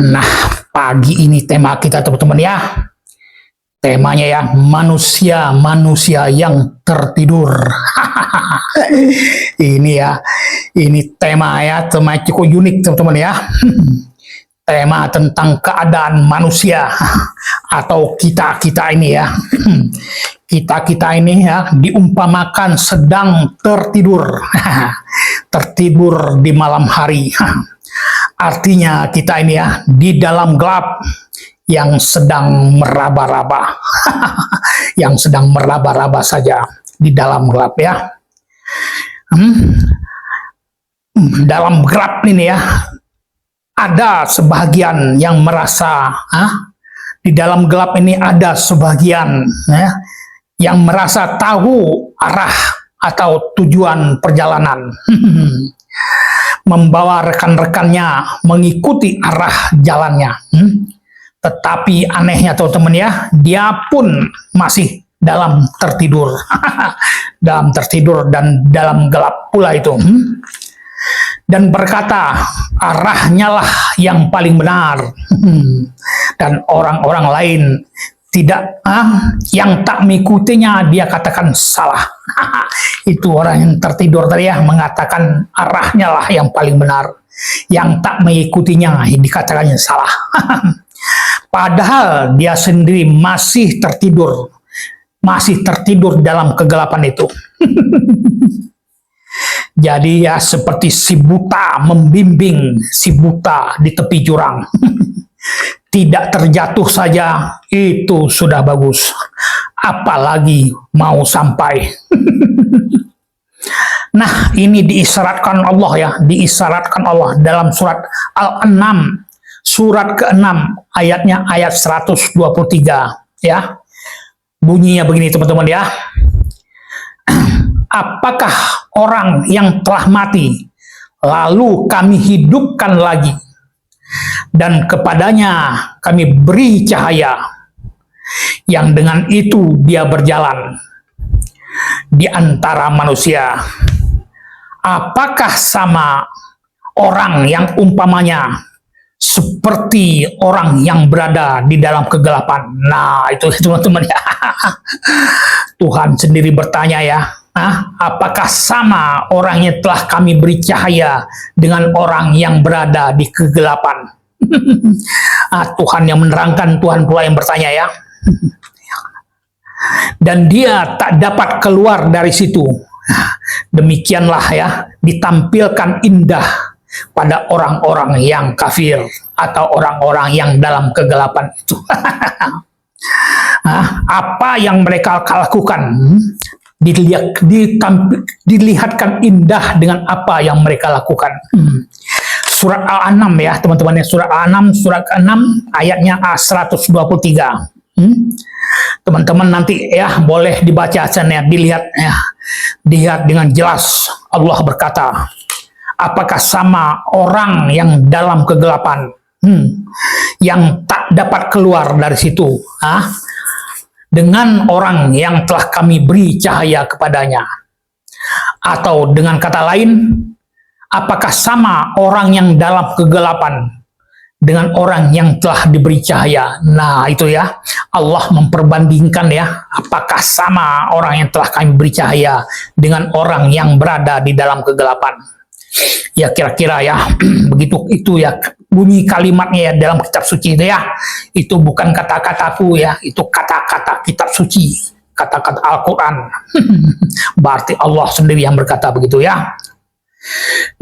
Nah, pagi ini tema kita teman-teman ya. Temanya ya, manusia yang tertidur. Ini ya, ini tema ya, tema cukup unik teman-teman ya. Tema tentang keadaan manusia atau kita-kita ini ya. Kita-kita ini ya diumpamakan sedang tertidur. Tertidur di malam hari. Artinya kita ini ya di dalam gelap yang sedang meraba-raba. Yang sedang meraba-raba saja di dalam gelap ya. Dalam gelap ini ya ada sebagian yang merasa di dalam gelap ini ada sebagian ya, yang merasa tahu arah atau tujuan perjalanan. Membawa rekan-rekannya mengikuti arah jalannya. Tetapi anehnya teman-teman ya, dia pun masih dalam tertidur. Dalam tertidur dan dalam gelap pula itu. Dan berkata, arahnya lah yang paling benar. Dan orang-orang lain tidak, yang tak mengikutinya dia katakan salah. Itu orang yang tertidur tadi ya, mengatakan arahnya lah yang paling benar. Yang tak mengikutinya dikatakannya salah. Padahal dia sendiri masih tertidur dalam kegelapan itu. Jadi ya seperti si buta membimbing si buta di tepi jurang. Tidak terjatuh saja itu sudah bagus. Apalagi mau sampai. Nah, ini diisyaratkan Allah ya, diisyaratkan Allah dalam surat Al-An'am, surat ke-6, ayatnya ayat 123 ya. Bunyinya begini teman-teman ya. Apakah orang yang telah mati lalu kami hidupkan lagi dan kepadanya kami beri cahaya yang dengan itu dia berjalan di antara manusia? Apakah sama orang yang umpamanya seperti orang yang berada di dalam kegelapan? Nah, itu teman-teman ya. Tuhan sendiri bertanya ya, apakah sama orang yang telah kami beri cahaya dengan orang yang berada di kegelapan? Tuhan yang menerangkan, Tuhan pula yang bertanya ya. Dan dia tak dapat keluar dari situ. Demikianlah ya, ditampilkan indah pada orang-orang yang kafir atau orang-orang yang dalam kegelapan itu. Apa yang mereka lakukan dilihatkan indah dengan apa yang mereka lakukan. Surat Al-An'am ya teman-teman, surat Al-An'am surat ke-6 ayatnya 123. Teman-teman nanti ya boleh dibaca sana, dilihat ya, dilihat dengan jelas. Allah berkata, apakah sama orang yang dalam kegelapan, yang tak dapat keluar dari situ, dengan orang yang telah kami beri cahaya kepadanya? Atau dengan kata lain, apakah sama orang yang dalam kegelapan dengan orang yang telah diberi cahaya? Nah, itu ya, Allah memperbandingkan ya, apakah sama orang yang telah kami beri cahaya dengan orang yang berada di dalam kegelapan. Ya kira-kira ya, begitu itu ya, bunyi kalimatnya ya dalam kitab suci itu ya. Itu bukan kata-kataku ya, itu kata-kata kitab suci, kata-kata Al-Quran. Berarti Allah sendiri yang berkata begitu ya.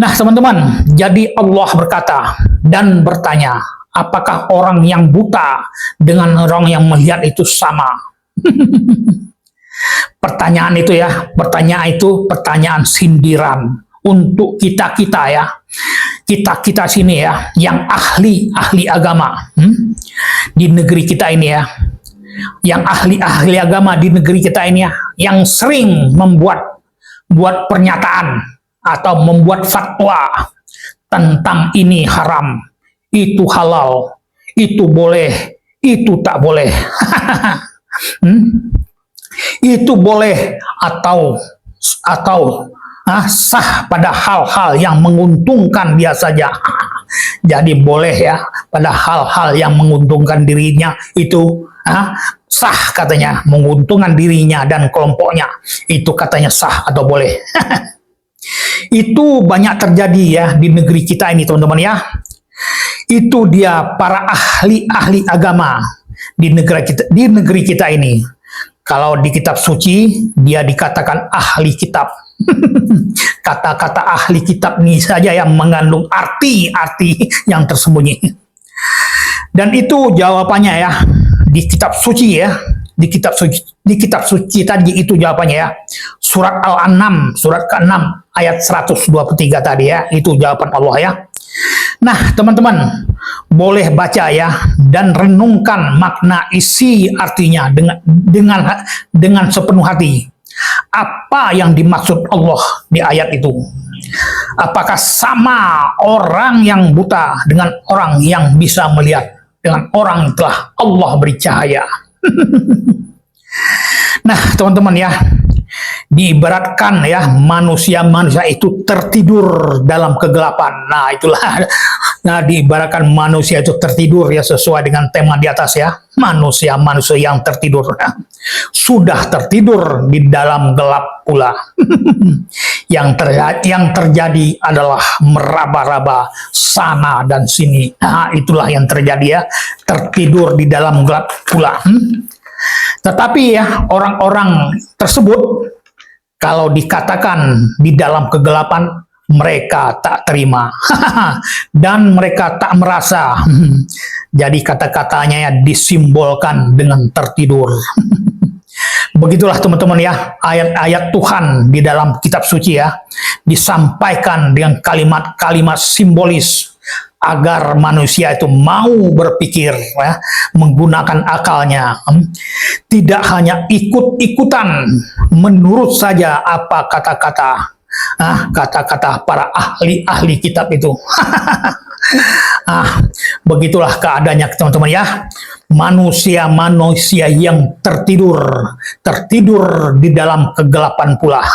Nah teman-teman, jadi Allah berkata dan bertanya, apakah orang yang buta dengan orang yang melihat itu sama? Pertanyaan itu ya, pertanyaan sindiran untuk kita-kita ya, kita-kita sini ya, yang ahli agama di negeri kita ini ya, yang ahli agama di negeri kita ini ya, yang sering membuat pernyataan atau membuat fatwa tentang ini haram, itu halal, itu boleh, itu tak boleh. Itu boleh atau sah pada hal-hal yang menguntungkan dia saja. Jadi boleh ya, pada hal-hal yang menguntungkan dirinya itu sah katanya, menguntungkan dirinya dan kelompoknya itu katanya sah atau boleh. Itu banyak terjadi ya di negeri kita ini teman-teman ya. Itu dia para ahli-ahli agama di negeri kita ini. Kalau di kitab suci dia dikatakan ahli kitab. Kata-kata ahli kitab ini saja yang mengandung arti-arti yang tersembunyi. Dan itu jawabannya ya di kitab suci ya. Di kitab suci tadi itu jawabannya ya. Surat Al-An'am, surat ke-6 ayat 123 tadi ya, itu jawaban Allah ya. Nah, teman-teman, boleh baca ya dan renungkan makna isi artinya dengan sepenuh hati. Apa yang dimaksud Allah di ayat itu? Apakah sama orang yang buta dengan orang yang bisa melihat, dengan orang yang telah Allah beri cahaya? Nah, teman-teman ya, diibaratkan ya manusia-manusia itu tertidur dalam kegelapan. Nah, itulah. Nah, diibaratkan manusia itu tertidur ya sesuai dengan tema di atas ya. Manusia-manusia yang tertidur. Sudah tertidur di dalam gelap pula. Yang terjadi adalah meraba-raba sana dan sini. Nah, itulah yang terjadi ya. Tertidur di dalam gelap pula. Tetapi ya orang-orang tersebut kalau dikatakan di dalam kegelapan, mereka tak terima dan mereka tak merasa. Jadi kata-katanya ya disimbolkan dengan tertidur. Begitulah teman-teman ya, ayat-ayat Tuhan di dalam kitab suci ya disampaikan dengan kalimat-kalimat simbolis agar manusia itu mau berpikir ya, menggunakan akalnya, tidak hanya ikut-ikutan menurut saja apa kata-kata para ahli-ahli kitab itu. Begitulah keadaannya teman-teman ya. Manusia-manusia yang tertidur di dalam kegelapan pula.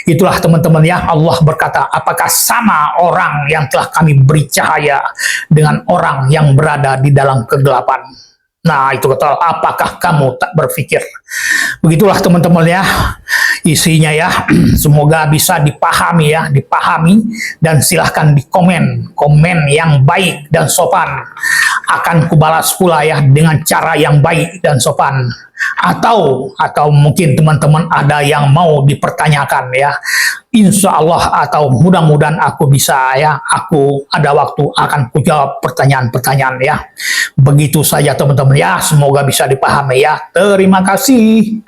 Itulah teman-teman ya, Allah berkata, apakah sama orang yang telah kami beri cahaya dengan orang yang berada di dalam kegelapan? Nah, itu kata, apakah kamu tak berpikir? Begitulah teman-teman ya, isinya ya. Semoga bisa dipahami ya, dan silahkan di komen yang baik dan sopan. Akan kubalas pula ya dengan cara yang baik dan sopan. Atau mungkin teman-teman ada yang mau dipertanyakan ya. Insya Allah atau mudah-mudahan aku bisa ya, aku ada waktu akan kujawab pertanyaan-pertanyaan ya. Begitu saja teman-teman ya, semoga bisa dipahami ya. Terima kasih.